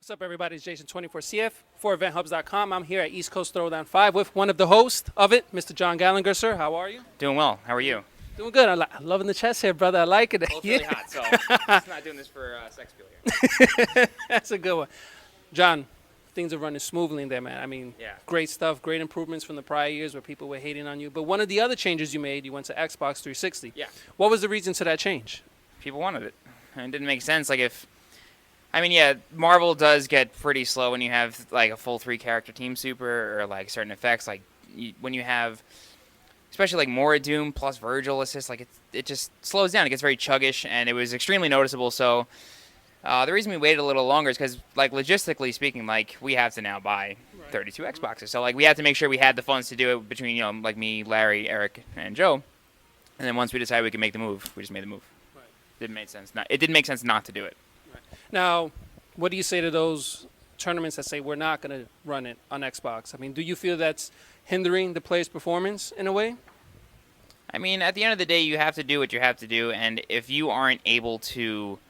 What's up, everybody? It's Jason24CF for Eventhubscom. I'm here at East Coast Throwdown 5 with one of the hosts of it, Mr. John Gallagher, sir. How are you? Doing well. How are you? Doing good. I'm loving the chest here, brother. I like it. Well, it's really hot, so it's not doing this for sex appeal here. That's a good one. John, things are running smoothly in there, man. I mean, Yeah. great stuff, great improvements from the prior years where people were hating on you. But one of the other changes you made, you went to Xbox 360. Yeah. What was the reason to that change? People wanted it. And it didn't make sense. Yeah, Marvel does get pretty slow when you have like a full 3-character team super or like certain effects. When you have, especially like Mora Doom plus Virgil assist, it just slows down. It gets very chuggish, and it was extremely noticeable. So the reason we waited a little longer is because, like, logistically speaking, like, we have to now buy 32 Xboxes. So like we had to make sure we had the funds to do it between like me, Larry, Eric, and Joe. And then once we decided we could make the move, we just made the move. Right. It didn't make sense not to do it. Now, what do you say to those tournaments that say we're not going to run it on Xbox? I mean, do you feel that's hindering the player's performance in a way? I mean, at the end of the day, you have to do what you have to do, and if you aren't able to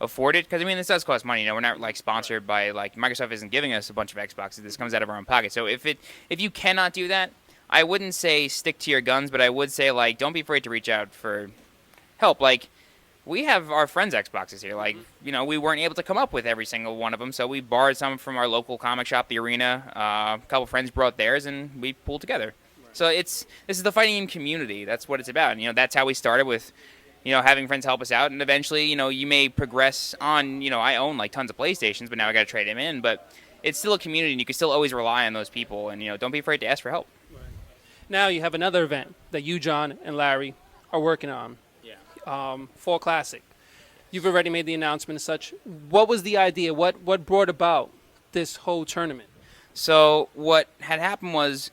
afford it, because I mean, this does cost money. You know, we're not like sponsored by like Microsoft isn't giving us a bunch of Xboxes. This comes out of our own pocket. So if you cannot do that, I wouldn't say stick to your guns, but I would say like don't be afraid to reach out for help. Like, we have our friends' Xboxes here. Like, you know, we weren't able to come up with every single one of them, so we borrowed some from our local comic shop, the Arena. A couple friends brought theirs, and we pulled together. Right. So this is the fighting game community. That's what it's about. And, you know, that's how we started with, you know, having friends help us out. And eventually, you know, you may progress on. You know, I own like tons of PlayStations, but now I got to trade them in. But it's still a community, and you can still always rely on those people. And, you know, don't be afraid to ask for help. Right. Now you have another event that you, John, and Larry are working on. Fall Classic. You've already made the announcement and such. What was the idea? What brought about this whole tournament? So what had happened was,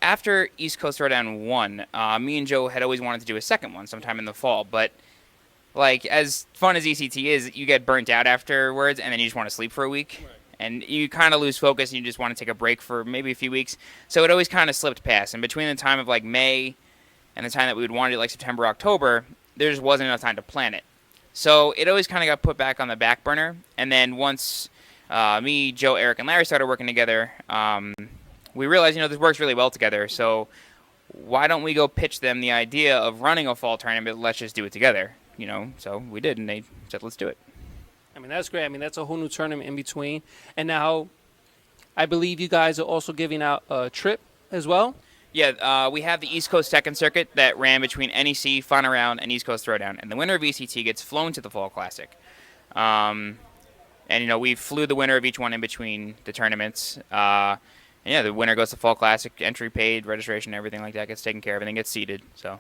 after East Coast Throwdown 1, me and Joe had always wanted to do a second one sometime in the fall. But, like, as fun as ECT is, you get burnt out afterwards, and then you just want to sleep for a week. Right. And you kind of lose focus, and you just want to take a break for maybe a few weeks. So it always kind of slipped past. And between the time of, like, May and the time that we would want to do, like, September, October, there just wasn't enough time to plan it. So it always kind of got put back on the back burner. And then once me, Joe, Eric, and Larry started working together, we realized, you know, this works really well together. So why don't we go pitch them the idea of running a fall tournament? Let's just do it together, you know. So we did, and they said, let's do it. I mean, that's great. I mean, that's a whole new tournament in between. And now I believe you guys are also giving out a trip as well. Yeah, we have the East Coast Second Circuit that ran between NEC, Final Round, and East Coast Throwdown. And the winner of ECT gets flown to the Fall Classic. And, you know, we flew the winner of each one in between the tournaments. And, yeah, the winner goes to Fall Classic, entry paid, registration, everything like that gets taken care of, everything gets seated. So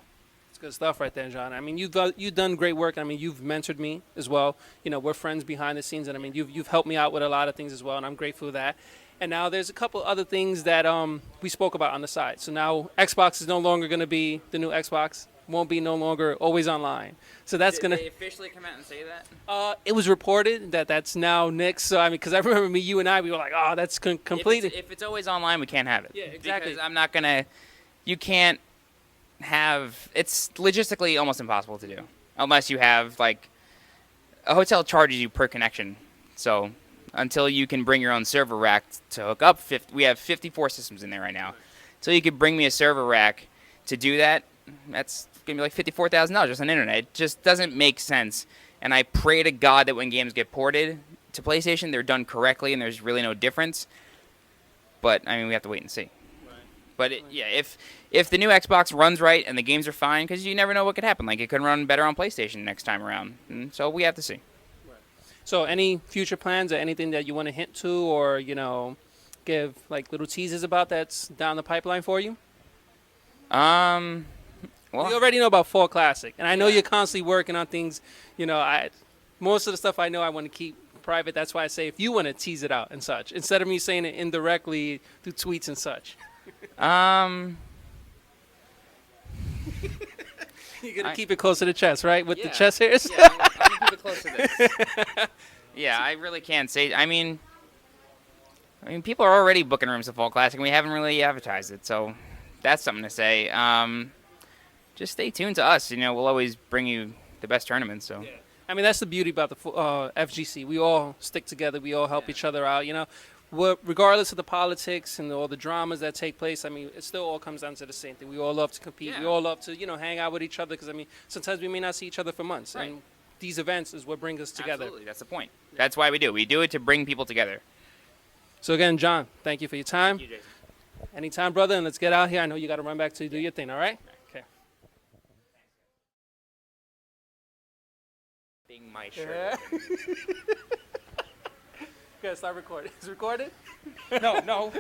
it's good stuff right there, John. I mean, you've done great work. I mean, you've mentored me as well. You know, we're friends behind the scenes. And, I mean, you've helped me out with a lot of things as well, and I'm grateful for that. And now there's a couple other things that we spoke about on the side. So now Xbox is no longer going to be the new Xbox. Won't be no longer always online. So that's going to... Did they officially come out and say that? It was reported that that's now Nick's. So, I mean, because I remember you and I, we were like, oh, that's completed. If it's always online, we can't have it. Yeah, exactly. Because I'm not going to... You can't have... It's logistically almost impossible to do. Unless you have, like... A hotel charges you per connection. So... Until you can bring your own server rack to hook up. We have 54 systems in there right now. So you could bring me a server rack to do that. That's going to be like $54,000 just on internet. It just doesn't make sense. And I pray to God that when games get ported to PlayStation, they're done correctly and there's really no difference. But, I mean, we have to wait and see. Right. But, if the new Xbox runs right and the games are fine, because you never know what could happen. Like, it could run better on PlayStation next time around. And so we have to see. So any future plans or anything that you want to hint to or, you know, give like little teases about that's down the pipeline for you? Well, you already know about Fall Classic, and I know you're constantly working on things. You know, most of the stuff I know I want to keep private. That's why I say if you want to tease it out and such, instead of me saying it indirectly through tweets and such. You're going to keep it close to the chest, right? With the chest hairs? Yeah, I'm going to keep it close to this. Yeah, I really can't say. I mean, people are already booking rooms at Fall Classic, and we haven't really advertised it. So that's something to say. Just stay tuned to us. You know, we'll always bring you the best tournaments. So. Yeah. I mean, that's the beauty about the FGC. We all stick together. We all help each other out. You know, regardless of the politics and all the dramas that take place. I mean, it still all comes down to the same thing. We all love to compete. Yeah. We all love to, you know, hang out with each other because I mean, sometimes we may not see each other for months. Right. And these events is what bring us together. Absolutely, that's the point. That's why we do. We do it to bring people together. So again, John, thank you for your time. Thank you, Jason. Anytime, brother, and let's get out here. I know you got to run back to do your thing. All right? Okay. Being my shirt. Okay, start recording. Is it recorded? No.